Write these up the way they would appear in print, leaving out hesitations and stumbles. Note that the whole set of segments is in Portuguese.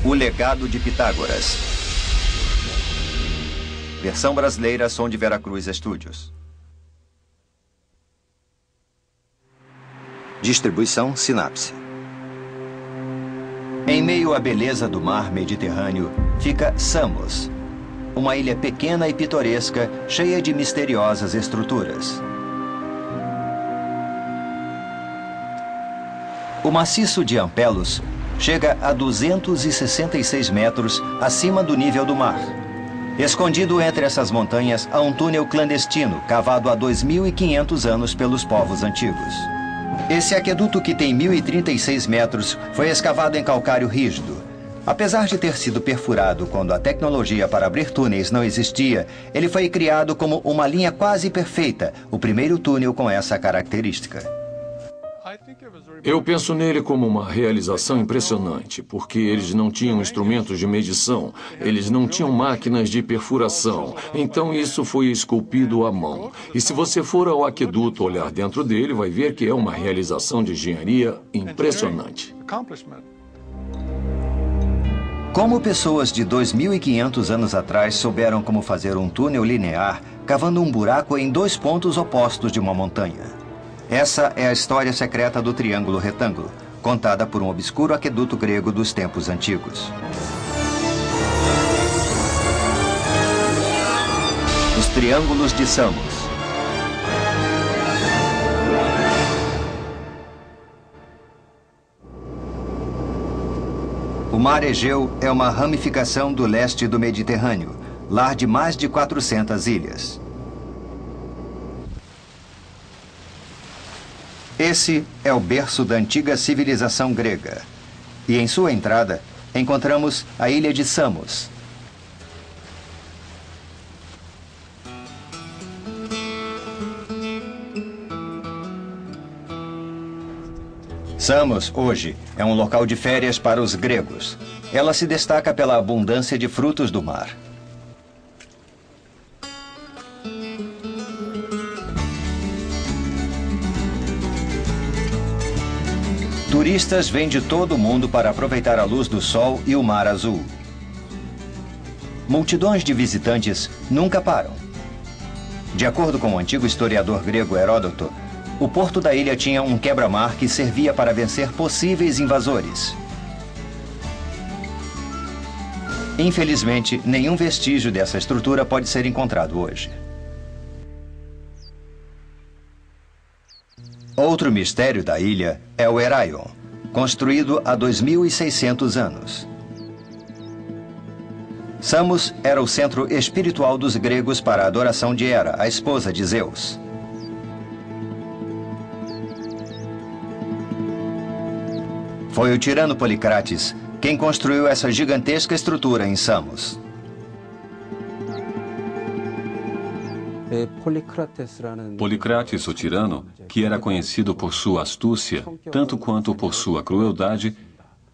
O Legado de Pitágoras. Versão brasileira, Som de Veracruz Studios. Distribuição Sinapse. Em meio à beleza do mar Mediterrâneo, fica Samos, uma ilha pequena e pitoresca, cheia de misteriosas estruturas. O maciço de Ampelos chega a 266 metros acima do nível do mar. Escondido entre essas montanhas há um túnel clandestino cavado há 2.500 anos pelos povos antigos. Esse aqueduto, que tem 1.036 metros, foi escavado em calcário rígido. Apesar de ter sido perfurado quando a tecnologia para abrir túneis não existia, ele foi criado como uma linha quase perfeita, o primeiro túnel com essa característica. Eu penso nele como uma realização impressionante, porque eles não tinham instrumentos de medição, eles não tinham máquinas de perfuração, então isso foi esculpido à mão. E se você for ao aqueduto olhar dentro dele, vai ver que é uma realização de engenharia impressionante. Como pessoas de 2.500 anos atrás souberam como fazer um túnel linear, cavando um buraco em dois pontos opostos de uma montanha? Essa é a história secreta do Triângulo Retângulo, contada por um obscuro aqueduto grego dos tempos antigos. Os Triângulos de Samos. O Mar Egeu é uma ramificação do leste do Mediterrâneo, lar de mais de 400 ilhas. Esse é o berço da antiga civilização grega. E em sua entrada, encontramos a ilha de Samos. Samos, hoje, é um local de férias para os gregos. Ela se destaca pela abundância de frutos do mar. Turistas vêm de todo o mundo para aproveitar a luz do sol e o mar azul. Multidões de visitantes nunca param. De acordo com o antigo historiador grego Heródoto, o porto da ilha tinha um quebra-mar que servia para vencer possíveis invasores. Infelizmente, nenhum vestígio dessa estrutura pode ser encontrado hoje. Outro mistério da ilha é o Heraion, construído há 2.600 anos. Samos era o centro espiritual dos gregos para a adoração de Hera, a esposa de Zeus. Foi o tirano Policrates quem construiu essa gigantesca estrutura em Samos. Policrates, o tirano, que era conhecido por sua astúcia, tanto quanto por sua crueldade,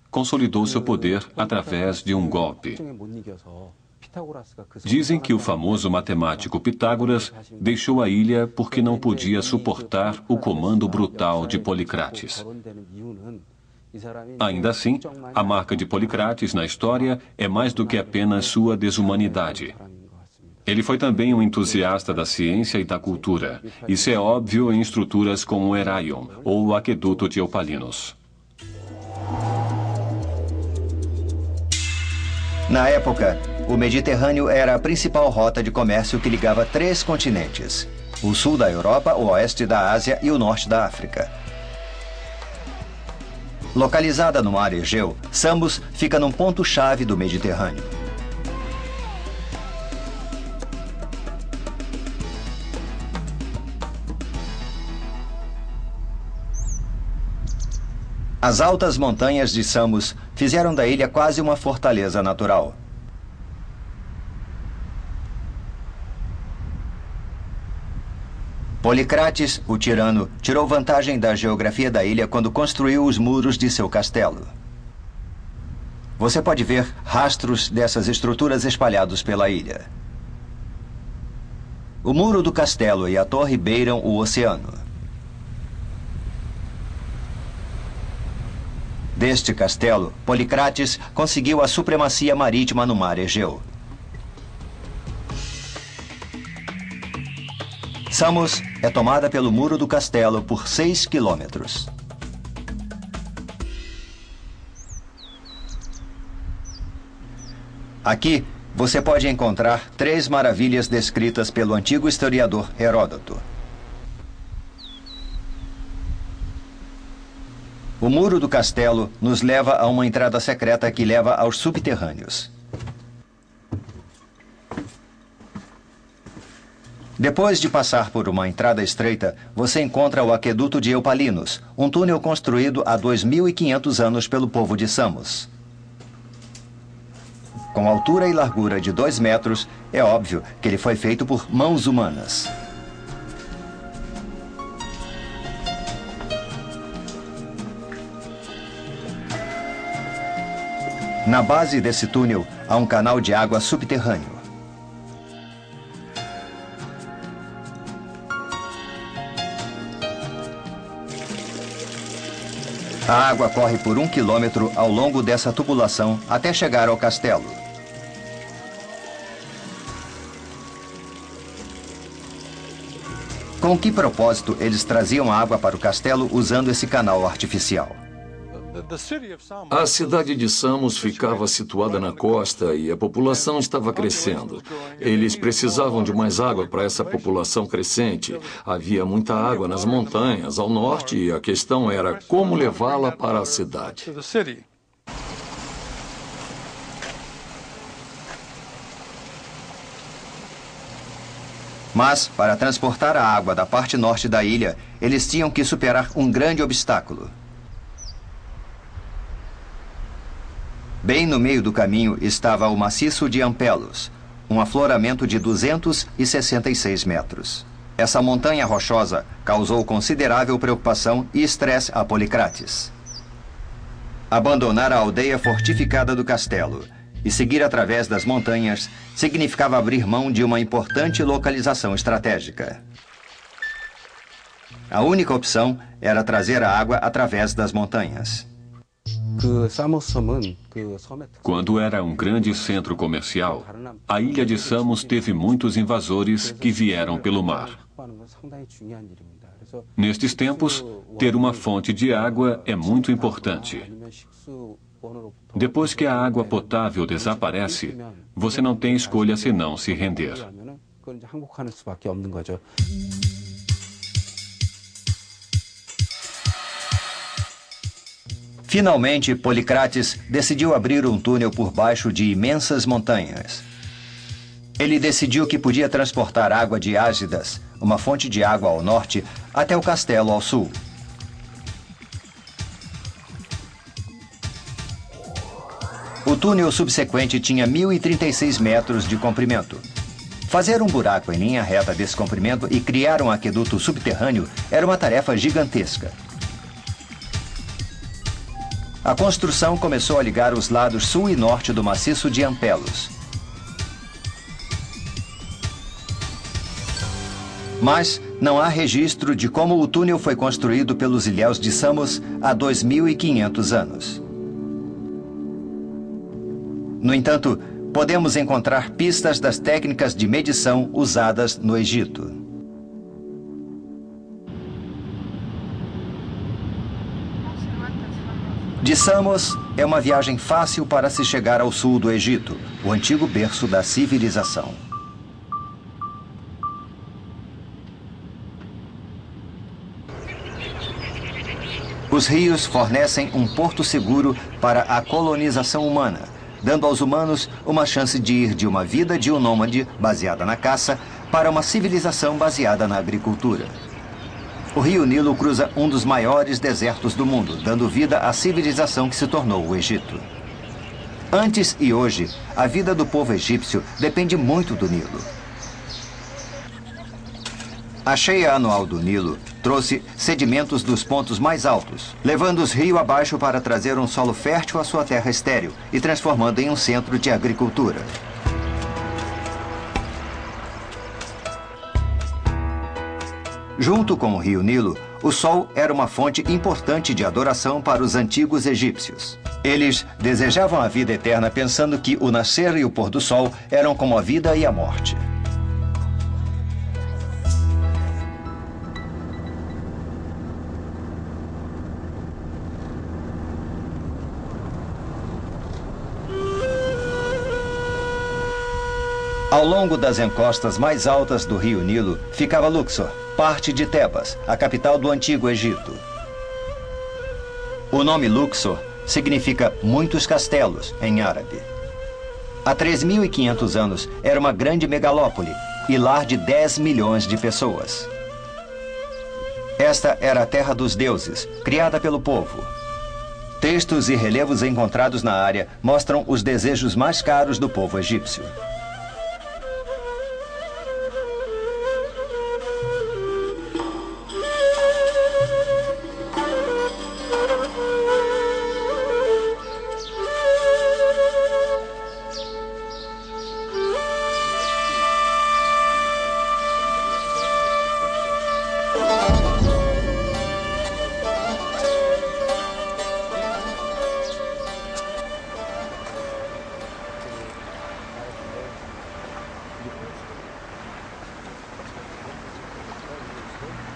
consolidou seu poder através de um golpe. Dizem que o famoso matemático Pitágoras deixou a ilha porque não podia suportar o comando brutal de Policrates. Ainda assim, a marca de Policrates na história é mais do que apenas sua desumanidade. Ele foi também um entusiasta da ciência e da cultura. Isso é óbvio em estruturas como o Heraion, ou o Aqueduto de Eupalinos. Na época, o Mediterrâneo era a principal rota de comércio que ligava 3 continentes: o sul da Europa, o oeste da Ásia e o norte da África. Localizada no Mar Egeu, Samos fica num ponto-chave do Mediterrâneo. As altas montanhas de Samos fizeram da ilha quase uma fortaleza natural. Policrates, o tirano, tirou vantagem da geografia da ilha quando construiu os muros de seu castelo. Você pode ver rastros dessas estruturas espalhados pela ilha. O muro do castelo e a torre beiram o oceano. Deste castelo, Policrates conseguiu a supremacia marítima no mar Egeu. Samos é tomada pelo muro do castelo por 6 quilômetros. Aqui, você pode encontrar 3 maravilhas descritas pelo antigo historiador Heródoto. O muro do castelo nos leva a uma entrada secreta que leva aos subterrâneos. Depois de passar por uma entrada estreita, você encontra o aqueduto de Eupalinos, um túnel construído há 2.500 anos pelo povo de Samos. Com altura e largura de 2 metros, é óbvio que ele foi feito por mãos humanas. Na base desse túnel, há um canal de água subterrâneo. A água corre por 1 quilômetro ao longo dessa tubulação até chegar ao castelo. Com que propósito eles traziam água para o castelo usando esse canal artificial? A cidade de Samos ficava situada na costa e a população estava crescendo. Eles precisavam de mais água para essa população crescente. Havia muita água nas montanhas ao norte e a questão era como levá-la para a cidade. Mas, para transportar a água da parte norte da ilha, eles tinham que superar um grande obstáculo. Bem no meio do caminho estava o maciço de Ampelos, um afloramento de 266 metros. Essa montanha rochosa causou considerável preocupação e estresse a Policrates. Abandonar a aldeia fortificada do castelo e seguir através das montanhas significava abrir mão de uma importante localização estratégica. A única opção era trazer a água através das montanhas. Quando era um grande centro comercial, a ilha de Samos teve muitos invasores que vieram pelo mar. Nestes tempos, ter uma fonte de água é muito importante. Depois que a água potável desaparece, você não tem escolha senão se render. Finalmente, Policrates decidiu abrir um túnel por baixo de imensas montanhas. Ele decidiu que podia transportar água de Ágidas, uma fonte de água ao norte, até o castelo ao sul. O túnel subsequente tinha 1.036 metros de comprimento. Fazer um buraco em linha reta desse comprimento e criar um aqueduto subterrâneo era uma tarefa gigantesca. A construção começou a ligar os lados sul e norte do maciço de Ampelos. Mas não há registro de como o túnel foi construído pelos ilhéus de Samos há 2.500 anos. No entanto, podemos encontrar pistas das técnicas de medição usadas no Egito. De Samos é uma viagem fácil para se chegar ao sul do Egito, o antigo berço da civilização. Os rios fornecem um porto seguro para a colonização humana, dando aos humanos uma chance de ir de uma vida de um nômade baseada na caça para uma civilização baseada na agricultura. O rio Nilo cruza um dos maiores desertos do mundo, dando vida à civilização que se tornou o Egito. Antes e hoje, a vida do povo egípcio depende muito do Nilo. A cheia anual do Nilo trouxe sedimentos dos pontos mais altos, levando-os rio abaixo para trazer um solo fértil à sua terra estéril e transformando em um centro de agricultura. Junto com o rio Nilo, o sol era uma fonte importante de adoração para os antigos egípcios. Eles desejavam a vida eterna pensando que o nascer e o pôr do sol eram como a vida e a morte. Ao longo das encostas mais altas do rio Nilo ficava Luxor, parte de Tebas, a capital do antigo Egito. O nome Luxor significa muitos castelos em árabe. Há 3.500 anos era uma grande megalópole e lar de 10 milhões de pessoas. Esta era a terra dos deuses, criada pelo povo. Textos e relevos encontrados na área mostram os desejos mais caros do povo egípcio.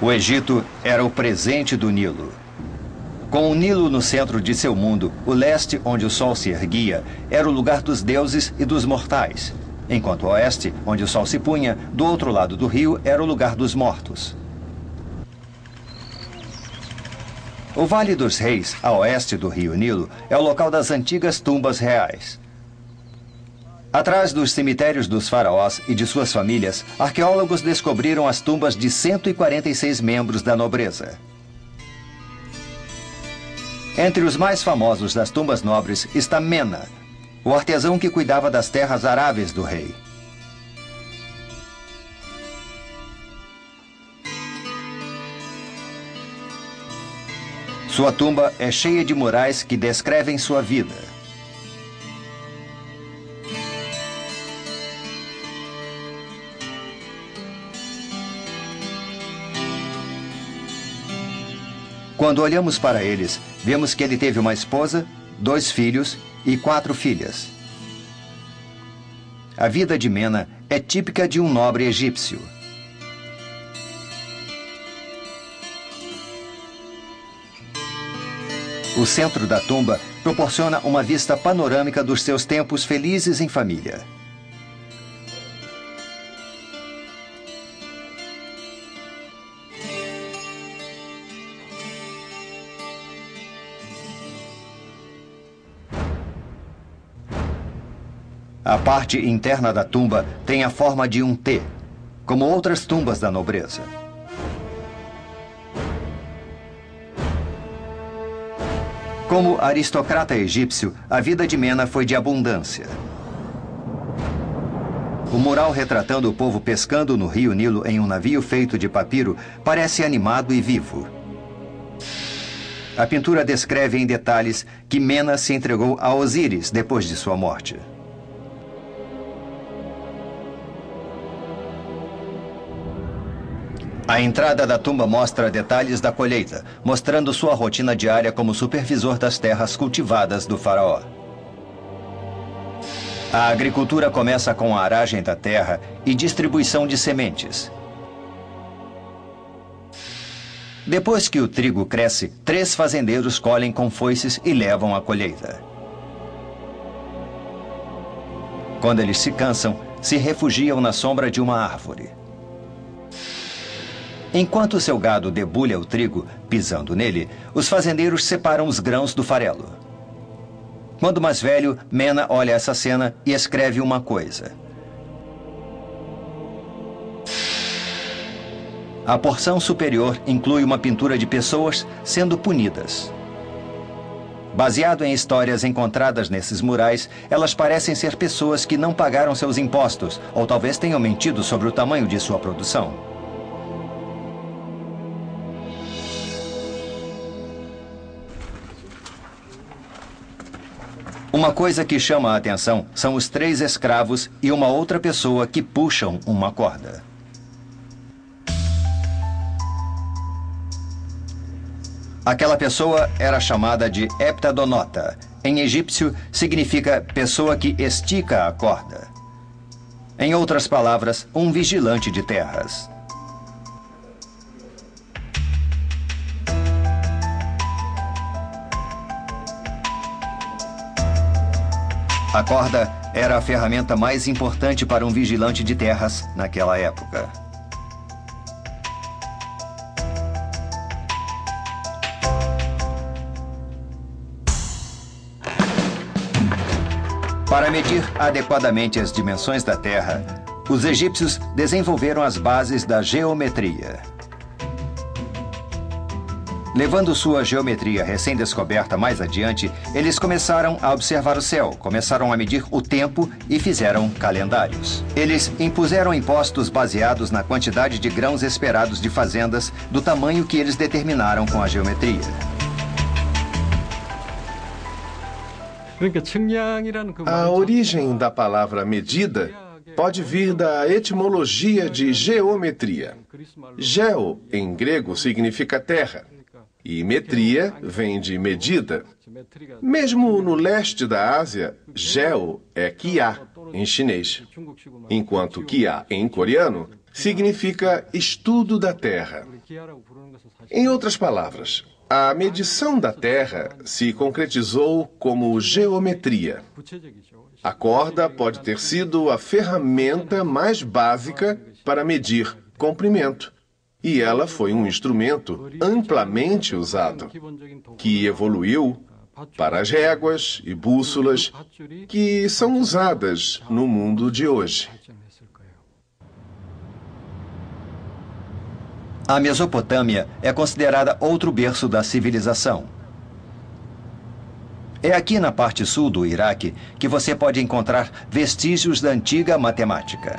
O Egito era o presente do Nilo. Com o Nilo no centro de seu mundo, o leste, onde o sol se erguia, era o lugar dos deuses e dos mortais, enquanto o oeste, onde o sol se punha, do outro lado do rio, era o lugar dos mortos. O Vale dos Reis, a oeste do rio Nilo, é o local das antigas tumbas reais. Atrás dos cemitérios dos faraós e de suas famílias, arqueólogos descobriram as tumbas de 146 membros da nobreza. Entre os mais famosos das tumbas nobres está Mena, o artesão que cuidava das terras aráveis do rei. Sua tumba é cheia de murais que descrevem sua vida. Quando olhamos para eles, vemos que ele teve uma esposa, 2 filhos e 4 filhas. A vida de Mena é típica de um nobre egípcio. O centro da tumba proporciona uma vista panorâmica dos seus tempos felizes em família. A parte interna da tumba tem a forma de um T, como outras tumbas da nobreza. Como aristocrata egípcio, a vida de Mena foi de abundância. O mural retratando o povo pescando no rio Nilo em um navio feito de papiro parece animado e vivo. A pintura descreve em detalhes que Mena se entregou a Osíris depois de sua morte. A entrada da tumba mostra detalhes da colheita, mostrando sua rotina diária como supervisor das terras cultivadas do faraó. A agricultura começa com a aragem da terra e distribuição de sementes. Depois que o trigo cresce, 3 fazendeiros colhem com foices e levam a colheita. Quando eles se cansam, se refugiam na sombra de uma árvore. Enquanto seu gado debulha o trigo, pisando nele, os fazendeiros separam os grãos do farelo. Quando mais velho, Mena olha essa cena e escreve uma coisa. A porção superior inclui uma pintura de pessoas sendo punidas. Baseado em histórias encontradas nesses murais, elas parecem ser pessoas que não pagaram seus impostos, ou talvez tenham mentido sobre o tamanho de sua produção. Uma coisa que chama a atenção são os 3 escravos e uma outra pessoa que puxam uma corda. Aquela pessoa era chamada de heptadonota. Em egípcio, significa pessoa que estica a corda. Em outras palavras, um vigilante de terras. A corda era a ferramenta mais importante para um vigilante de terras naquela época. Para medir adequadamente as dimensões da Terra, os egípcios desenvolveram as bases da geometria. Levando sua geometria recém-descoberta mais adiante, eles começaram a observar o céu, começaram a medir o tempo e fizeram calendários. Eles impuseram impostos baseados na quantidade de grãos esperados de fazendas do tamanho que eles determinaram com a geometria. A origem da palavra medida pode vir da etimologia de geometria. Geo, em grego, significa terra, e metria vem de medida. Mesmo no leste da Ásia, geo é kia, em chinês, enquanto kia, em coreano, significa estudo da terra. Em outras palavras, a medição da Terra se concretizou como geometria. A corda pode ter sido a ferramenta mais básica para medir comprimento, e ela foi um instrumento amplamente usado, que evoluiu para as réguas e bússolas que são usadas no mundo de hoje. A Mesopotâmia é considerada outro berço da civilização. É aqui na parte sul do Iraque que você pode encontrar vestígios da antiga matemática.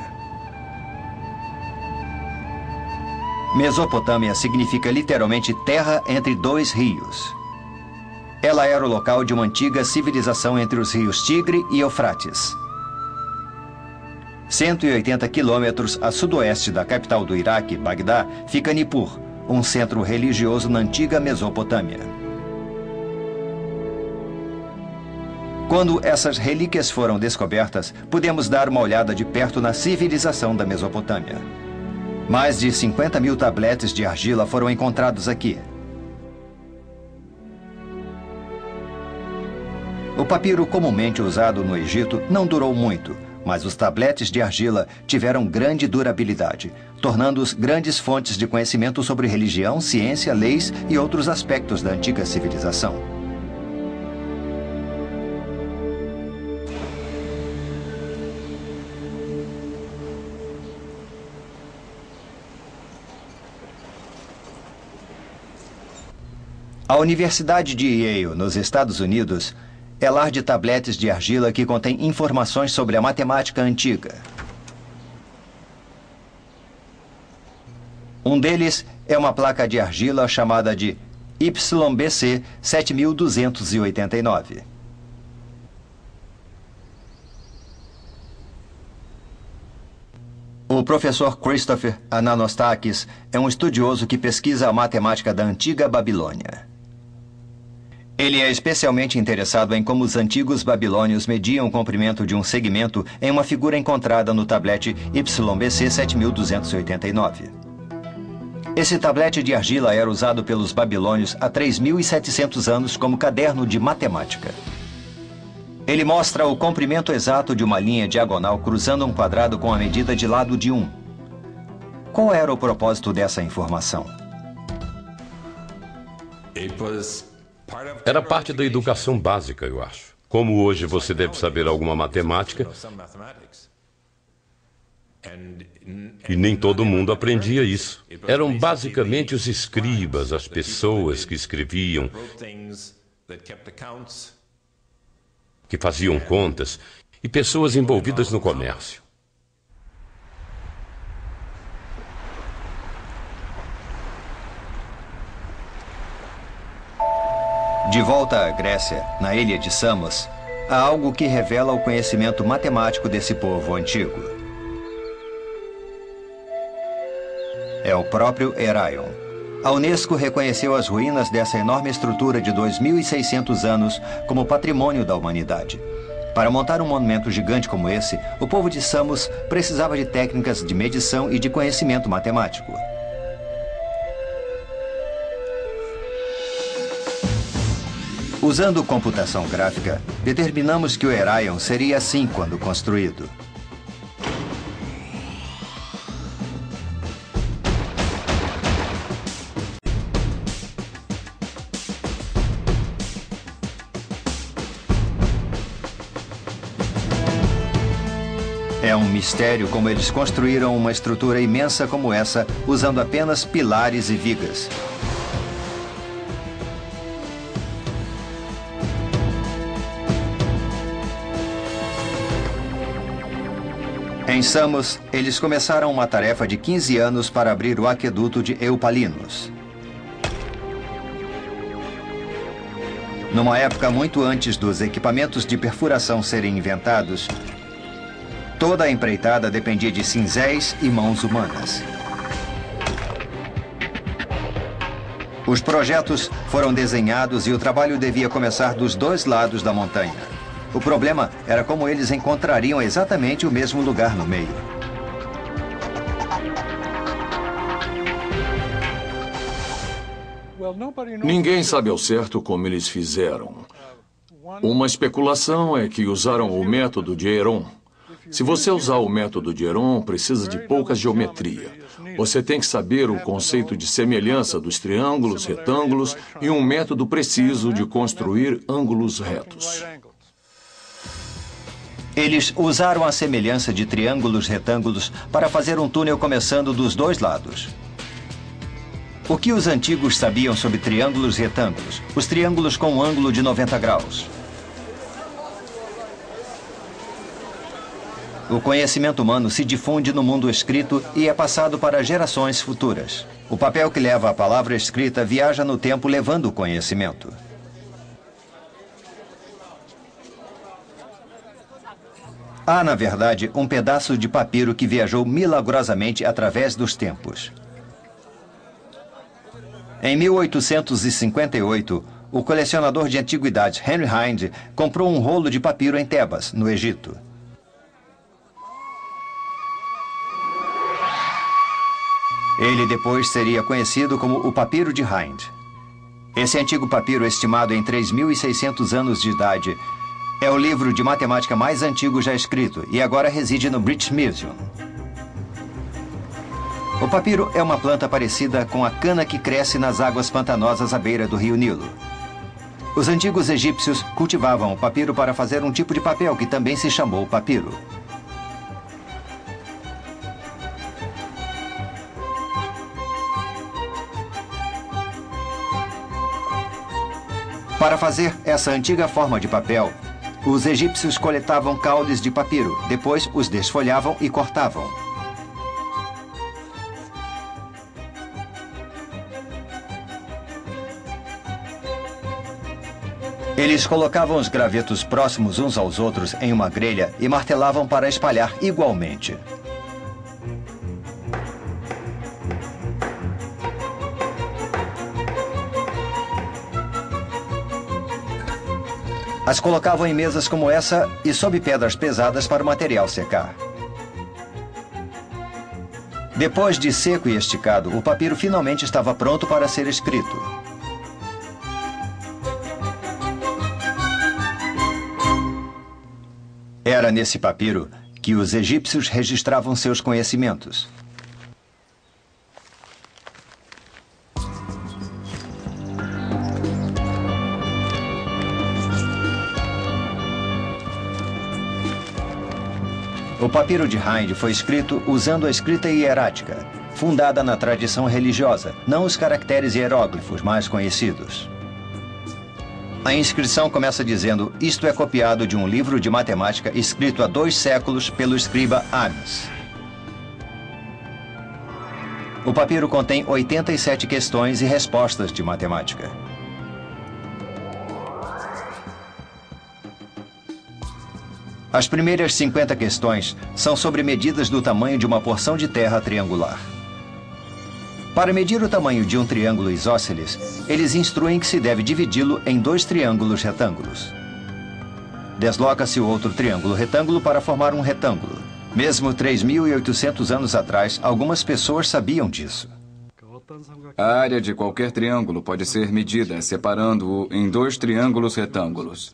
Mesopotâmia significa literalmente terra entre dois rios. Ela era o local de uma antiga civilização entre os rios Tigre e Eufrates. 180 quilômetros a sudoeste da capital do Iraque, Bagdá, fica Nippur, um centro religioso na antiga Mesopotâmia. Quando essas relíquias foram descobertas, pudemos dar uma olhada de perto na civilização da Mesopotâmia. Mais de 50 mil tabletes de argila foram encontrados aqui. O papiro comumente usado no Egito não durou muito, mas os tabletes de argila tiveram grande durabilidade, tornando-os grandes fontes de conhecimento sobre religião, ciência, leis e outros aspectos da antiga civilização. A Universidade de Yale, nos Estados Unidos, é lar de tabletes de argila que contém informações sobre a matemática antiga. Um deles é uma placa de argila chamada de YBC 7289. O professor Christopher Ananostakis é um estudioso que pesquisa a matemática da antiga Babilônia. Ele é especialmente interessado em como os antigos babilônios mediam o comprimento de um segmento em uma figura encontrada no tablete YBC 7289. Esse tablete de argila era usado pelos babilônios há 3.700 anos como caderno de matemática. Ele mostra o comprimento exato de uma linha diagonal cruzando um quadrado com a medida de lado de 1. Qual era o propósito dessa informação? Era parte da educação básica, eu acho. Como hoje você deve saber alguma matemática, e nem todo mundo aprendia isso. Eram basicamente os escribas, as pessoas que escreviam, que faziam contas, e pessoas envolvidas no comércio. De volta à Grécia, na ilha de Samos, há algo que revela o conhecimento matemático desse povo antigo. É o próprio Heraion. A Unesco reconheceu as ruínas dessa enorme estrutura de 2.600 anos como patrimônio da humanidade. Para montar um monumento gigante como esse, o povo de Samos precisava de técnicas de medição e de conhecimento matemático. Usando computação gráfica, determinamos que o Heraion seria assim quando construído. É um mistério como eles construíram uma estrutura imensa como essa, usando apenas pilares e vigas. Em Samos, eles começaram uma tarefa de 15 anos para abrir o aqueduto de Eupalinos. Numa época muito antes dos equipamentos de perfuração serem inventados, toda a empreitada dependia de cinzéis e mãos humanas. Os projetos foram desenhados e o trabalho devia começar dos dois lados da montanha. O problema era como eles encontrariam exatamente o mesmo lugar no meio. Ninguém sabe ao certo como eles fizeram. Uma especulação é que usaram o método de Heron. Se você usar o método de Heron, precisa de pouca geometria. Você tem que saber o conceito de semelhança dos triângulos, retângulos e um método preciso de construir ângulos retos. Eles usaram a semelhança de triângulos retângulos para fazer um túnel começando dos dois lados. O que os antigos sabiam sobre triângulos retângulos? Os triângulos com um ângulo de 90 graus. O conhecimento humano se difunde no mundo escrito e é passado para gerações futuras. O papel que leva a palavra escrita viaja no tempo levando o conhecimento. Há, na verdade, um pedaço de papiro que viajou milagrosamente através dos tempos. Em 1858, o colecionador de antiguidades Henry Hind comprou um rolo de papiro em Tebas, no Egito. Ele depois seria conhecido como o Papiro de Hind. Esse antigo papiro, estimado em 3.600 anos de idade, é o livro de matemática mais antigo já escrito e agora reside no British Museum. O papiro é uma planta parecida com a cana que cresce nas águas pantanosas à beira do rio Nilo. Os antigos egípcios cultivavam o papiro para fazer um tipo de papel que também se chamou papiro. Para fazer essa antiga forma de papel, os egípcios coletavam caules de papiro, depois os desfolhavam e cortavam. Eles colocavam os gravetos próximos uns aos outros em uma grelha e martelavam para espalhar igualmente. As colocavam em mesas como essa e sob pedras pesadas para o material secar. Depois de seco e esticado, o papiro finalmente estava pronto para ser escrito. Era nesse papiro que os egípcios registravam seus conhecimentos. O papiro de Hind foi escrito usando a escrita hierática, fundada na tradição religiosa, não os caracteres hieróglifos mais conhecidos. A inscrição começa dizendo: isto é copiado de um livro de matemática escrito há 2 séculos pelo escriba Ames. O papiro contém 87 questões e respostas de matemática. As primeiras 50 questões são sobre medidas do tamanho de uma porção de terra triangular. Para medir o tamanho de um triângulo isósceles, eles instruem que se deve dividi-lo em 2 triângulos retângulos. Desloca-se o outro triângulo retângulo para formar um retângulo. Mesmo 3.800 anos atrás, algumas pessoas sabiam disso. A área de qualquer triângulo pode ser medida separando-o em 2 triângulos retângulos.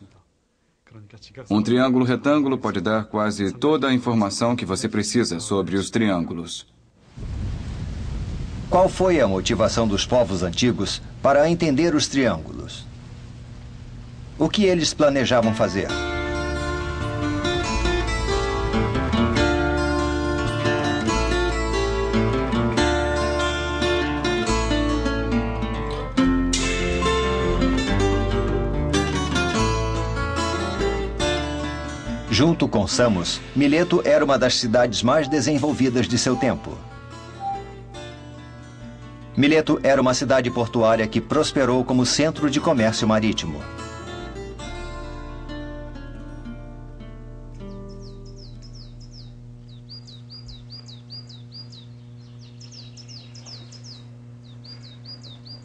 Um triângulo retângulo pode dar quase toda a informação que você precisa sobre os triângulos. Qual foi a motivação dos povos antigos para entender os triângulos? O que eles planejavam fazer? Junto com Samos, Mileto era uma das cidades mais desenvolvidas de seu tempo. Mileto era uma cidade portuária que prosperou como centro de comércio marítimo.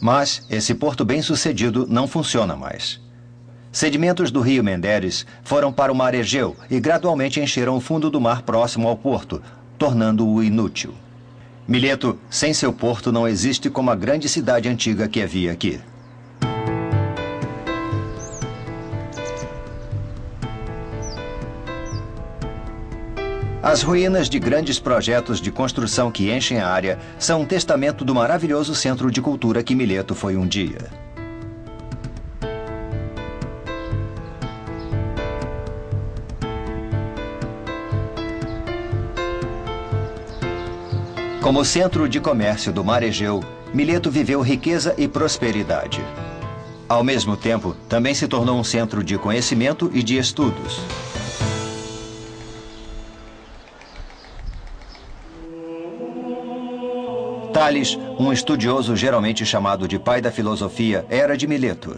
Mas esse porto bem-sucedido não funciona mais. Sedimentos do rio Menderes foram para o mar Egeu e gradualmente encheram o fundo do mar próximo ao porto, tornando-o inútil. Mileto, sem seu porto, não existe como a grande cidade antiga que havia aqui. As ruínas de grandes projetos de construção que enchem a área são um testamento do maravilhoso centro de cultura que Mileto foi um dia. Como centro de comércio do mar Egeu, Mileto viveu riqueza e prosperidade. Ao mesmo tempo, também se tornou um centro de conhecimento e de estudos. Tales, um estudioso geralmente chamado de pai da filosofia, era de Mileto.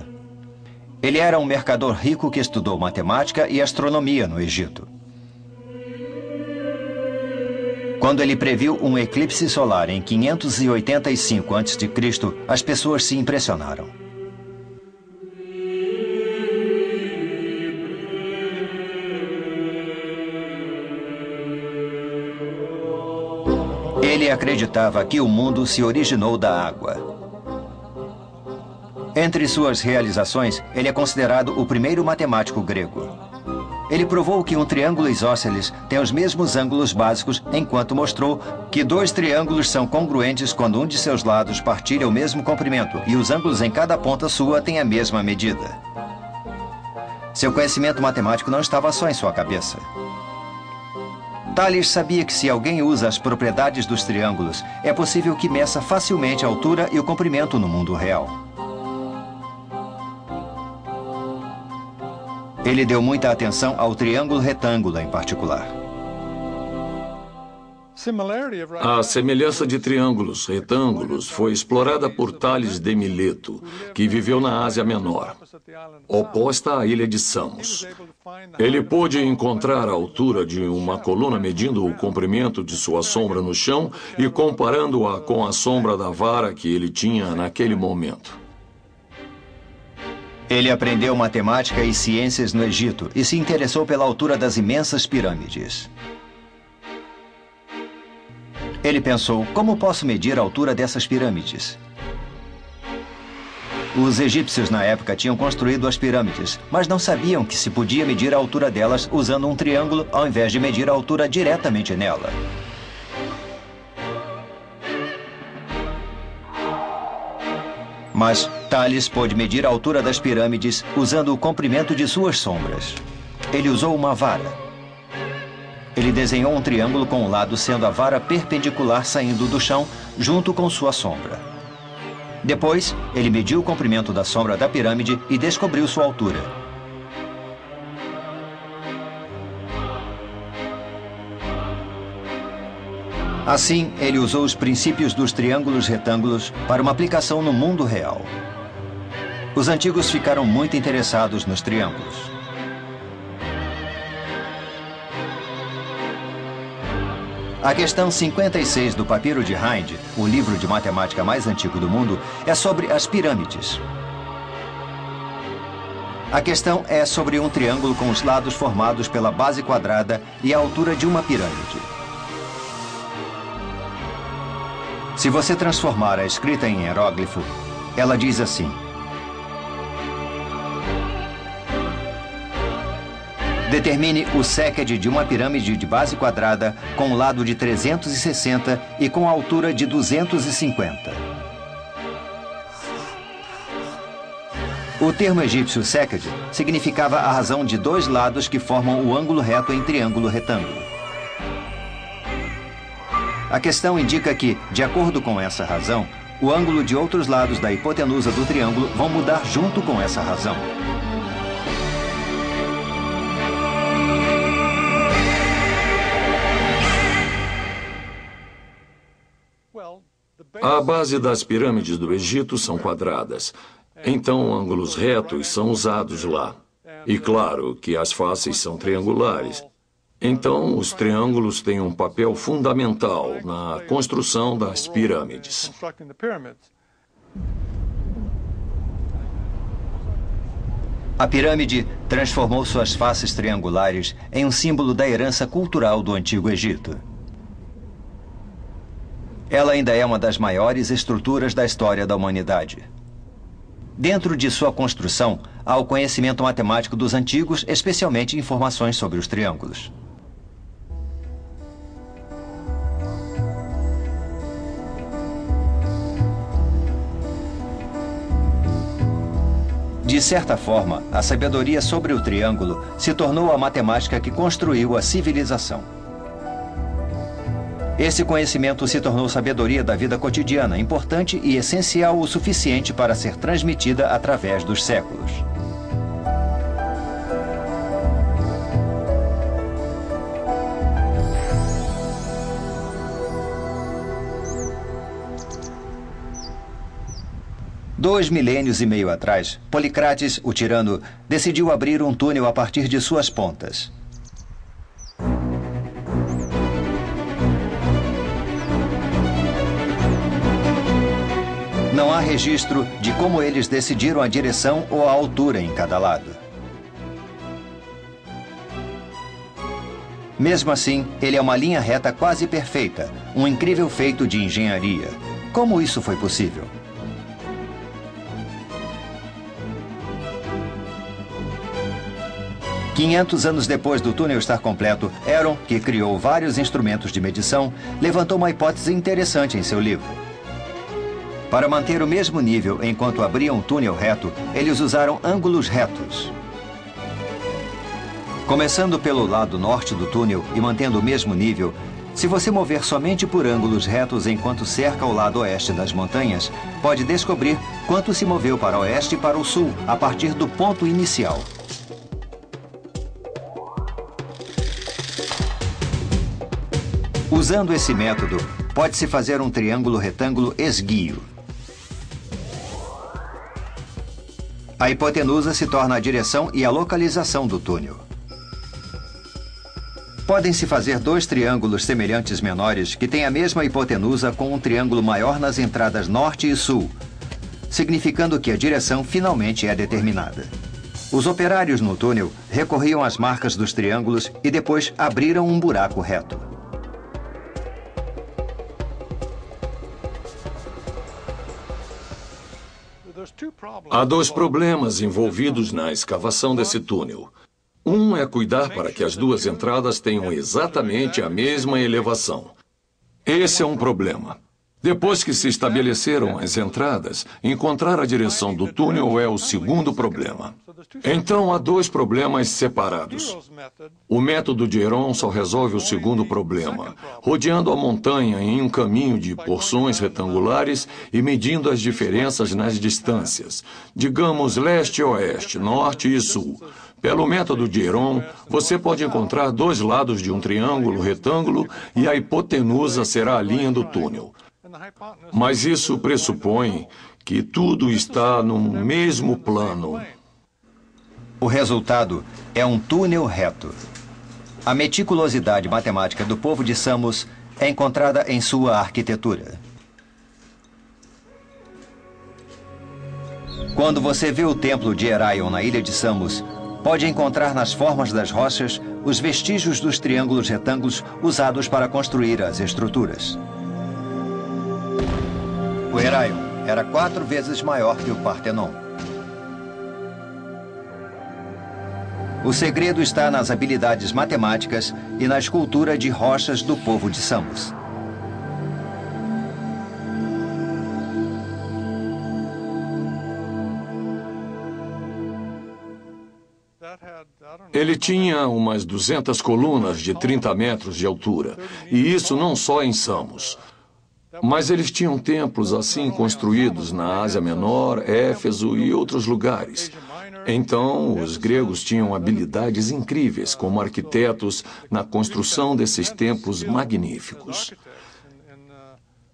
Ele era um mercador rico que estudou matemática e astronomia no Egito. Quando ele previu um eclipse solar em 585 a.C., as pessoas se impressionaram. Ele acreditava que o mundo se originou da água. Entre suas realizações, ele é considerado o primeiro matemático grego. Ele provou que um triângulo isósceles tem os mesmos ângulos básicos, enquanto mostrou que 2 triângulos são congruentes quando um de seus lados partilha o mesmo comprimento e os ângulos em cada ponta sua têm a mesma medida. Seu conhecimento matemático não estava só em sua cabeça. Tales sabia que se alguém usa as propriedades dos triângulos, é possível que meça facilmente a altura e o comprimento no mundo real. Ele deu muita atenção ao triângulo retângulo em particular. A semelhança de triângulos retângulos foi explorada por Tales de Mileto, que viveu na Ásia Menor, oposta à ilha de Samos. Ele pôde encontrar a altura de uma coluna medindo o comprimento de sua sombra no chão e comparando-a com a sombra da vara que ele tinha naquele momento. Ele aprendeu matemática e ciências no Egito e se interessou pela altura das imensas pirâmides. Ele pensou, como posso medir a altura dessas pirâmides? Os egípcios na época tinham construído as pirâmides, mas não sabiam que se podia medir a altura delas usando um triângulo ao invés de medir a altura diretamente nela. Mas Tales pôde medir a altura das pirâmides usando o comprimento de suas sombras. Ele usou uma vara. Ele desenhou um triângulo com o lado sendo a vara perpendicular saindo do chão junto com sua sombra. Depois, ele mediu o comprimento da sombra da pirâmide e descobriu sua altura. Assim, ele usou os princípios dos triângulos retângulos para uma aplicação no mundo real. Os antigos ficaram muito interessados nos triângulos. A questão 56 do Papiro de Hind, o livro de matemática mais antigo do mundo, é sobre as pirâmides. A questão é sobre um triângulo com os lados formados pela base quadrada e a altura de uma pirâmide. Se você transformar a escrita em hieróglifo, ela diz assim: determine o séquede de uma pirâmide de base quadrada com o lado de 360 e com a altura de 250. O termo egípcio séquede significava a razão de dois lados que formam o ângulo reto em triângulo retângulo. A questão indica que, de acordo com essa razão, o ângulo de outros lados da hipotenusa do triângulo vão mudar junto com essa razão. A base das pirâmides do Egito são quadradas. Então, ângulos retos são usados lá. E claro que as faces são triangulares. Então, os triângulos têm um papel fundamental na construção das pirâmides. A pirâmide transformou suas faces triangulares em um símbolo da herança cultural do Antigo Egito. Ela ainda é uma das maiores estruturas da história da humanidade. Dentro de sua construção, há o conhecimento matemático dos antigos, especialmente informações sobre os triângulos. De certa forma, a sabedoria sobre o triângulo se tornou a matemática que construiu a civilização. Esse conhecimento se tornou sabedoria da vida cotidiana, importante e essencial o suficiente para ser transmitida através dos séculos. Dois milênios e meio atrás, Policrates, o tirano, decidiu abrir um túnel a partir de suas pontas. Não há registro de como eles decidiram a direção ou a altura em cada lado. Mesmo assim, ele é uma linha reta quase perfeita, um incrível feito de engenharia. Como isso foi possível? $500 anos depois do túnel estar completo, Heron, que criou vários instrumentos de medição, levantou uma hipótese interessante em seu livro. Para manter o mesmo nível enquanto abriam um túnel reto, eles usaram ângulos retos. Começando pelo lado norte do túnel e mantendo o mesmo nível, se você mover somente por ângulos retos enquanto cerca o lado oeste das montanhas, pode descobrir quanto se moveu para o oeste e para o sul a partir do ponto inicial. Usando esse método, pode-se fazer um triângulo retângulo esguio. A hipotenusa se torna a direção e a localização do túnel. Podem-se fazer dois triângulos semelhantes menores que têm a mesma hipotenusa com um triângulo maior nas entradas norte e sul, significando que a direção finalmente é determinada. Os operários no túnel recorriam às marcas dos triângulos e depois abriram um buraco reto. Há dois problemas envolvidos na escavação desse túnel. Um é cuidar para que as duas entradas tenham exatamente a mesma elevação. Esse é um problema. Depois que se estabeleceram as entradas, encontrar a direção do túnel é o segundo problema. Então, há dois problemas separados. O método de Heron só resolve o segundo problema, rodeando a montanha em um caminho de porções retangulares e medindo as diferenças nas distâncias, digamos leste e oeste, norte e sul. Pelo método de Heron, você pode encontrar dois lados de um triângulo retângulo e a hipotenusa será a linha do túnel. Mas isso pressupõe que tudo está no mesmo plano. O resultado é um túnel reto. A meticulosidade matemática do povo de Samos é encontrada em sua arquitetura. Quando você vê o templo de Heraion na ilha de Samos, pode encontrar nas formas das rochas os vestígios dos triângulos retângulos usados para construir as estruturas. O Heraion era 4 vezes maior que o Partenon. O segredo está nas habilidades matemáticas e na escultura de rochas do povo de Samos. Ele tinha umas 200 colunas de 30 metros de altura, e isso não só em Samos. Mas eles tinham templos assim construídos na Ásia Menor, Éfeso e outros lugares. Então, os gregos tinham habilidades incríveis como arquitetos na construção desses templos magníficos.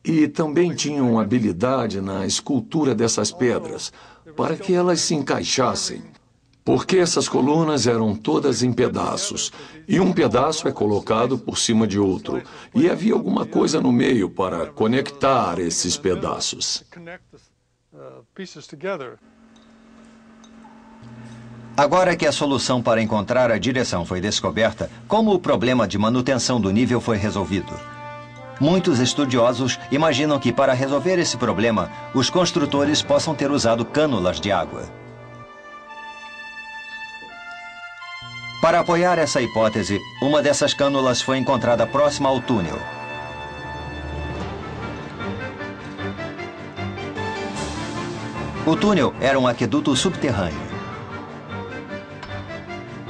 E também tinham habilidade na escultura dessas pedras, para que elas se encaixassem. Porque essas colunas eram todas em pedaços, e um pedaço é colocado por cima de outro, e havia alguma coisa no meio para conectar esses pedaços. Agora que a solução para encontrar a direção foi descoberta, como o problema de manutenção do nível foi resolvido? Muitos estudiosos imaginam que para resolver esse problema, os construtores possam ter usado cânulas de água. Para apoiar essa hipótese, uma dessas cânulas foi encontrada próxima ao túnel. O túnel era um aqueduto subterrâneo.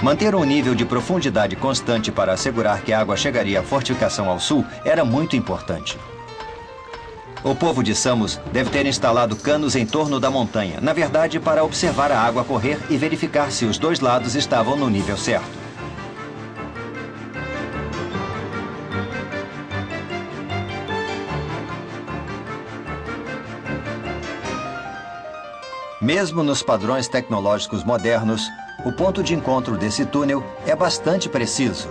Manter um nível de profundidade constante para assegurar que a água chegaria à fortificação ao sul era muito importante. O povo de Samos deve ter instalado canos em torno da montanha, na verdade, para observar a água correr e verificar se os dois lados estavam no nível certo. Mesmo nos padrões tecnológicos modernos, o ponto de encontro desse túnel é bastante preciso.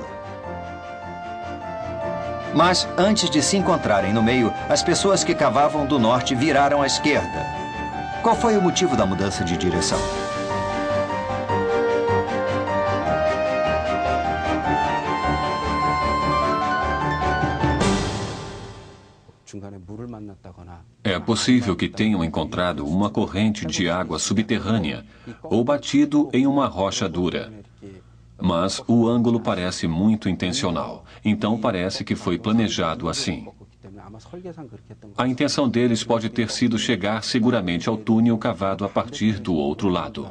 Mas, antes de se encontrarem no meio, as pessoas que cavavam do norte viraram à esquerda. Qual foi o motivo da mudança de direção? É possível que tenham encontrado uma corrente de água subterrânea ou batido em uma rocha dura. Mas o ângulo parece muito intencional, então parece que foi planejado assim. A intenção deles pode ter sido chegar seguramente ao túnel cavado a partir do outro lado.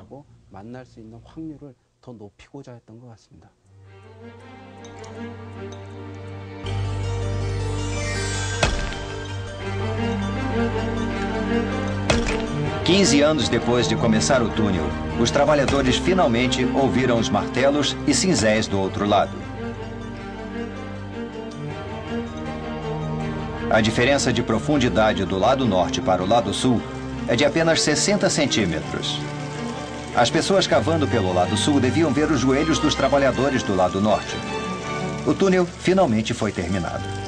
"15 anos depois de começar o túnel, os trabalhadores finalmente ouviram os martelos e cinzéis do outro lado. A diferença de profundidade do lado norte para o lado sul é de apenas 60 centímetros. As pessoas cavando pelo lado sul deviam ver os joelhos dos trabalhadores do lado norte. O túnel finalmente foi terminado.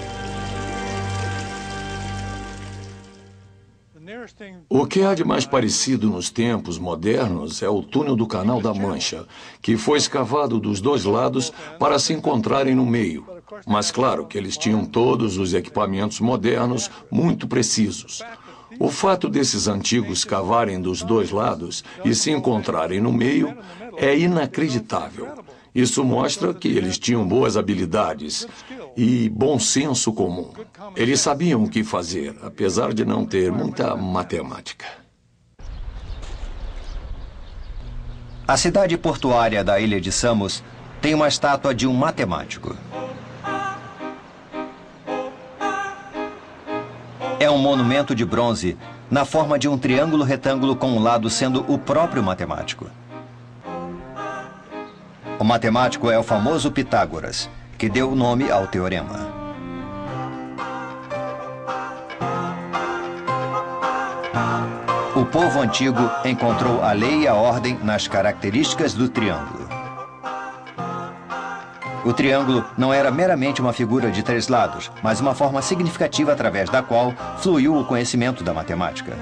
O que há de mais parecido nos tempos modernos é o túnel do Canal da Mancha, que foi escavado dos dois lados para se encontrarem no meio. Mas claro que eles tinham todos os equipamentos modernos muito precisos. O fato desses antigos cavarem dos dois lados e se encontrarem no meio é inacreditável. Isso mostra que eles tinham boas habilidades e bom senso comum. Eles sabiam o que fazer, apesar de não ter muita matemática. A cidade portuária da ilha de Samos tem uma estátua de um matemático. É um monumento de bronze na forma de um triângulo retângulo com um lado sendo o próprio matemático. O matemático é o famoso Pitágoras, que deu o nome ao teorema. O povo antigo encontrou a lei e a ordem nas características do triângulo. O triângulo não era meramente uma figura de 3 lados, mas uma forma significativa através da qual fluiu o conhecimento da matemática.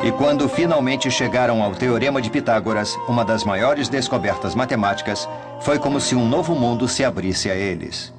E quando finalmente chegaram ao Teorema de Pitágoras, uma das maiores descobertas matemáticas, foi como se um novo mundo se abrisse a eles.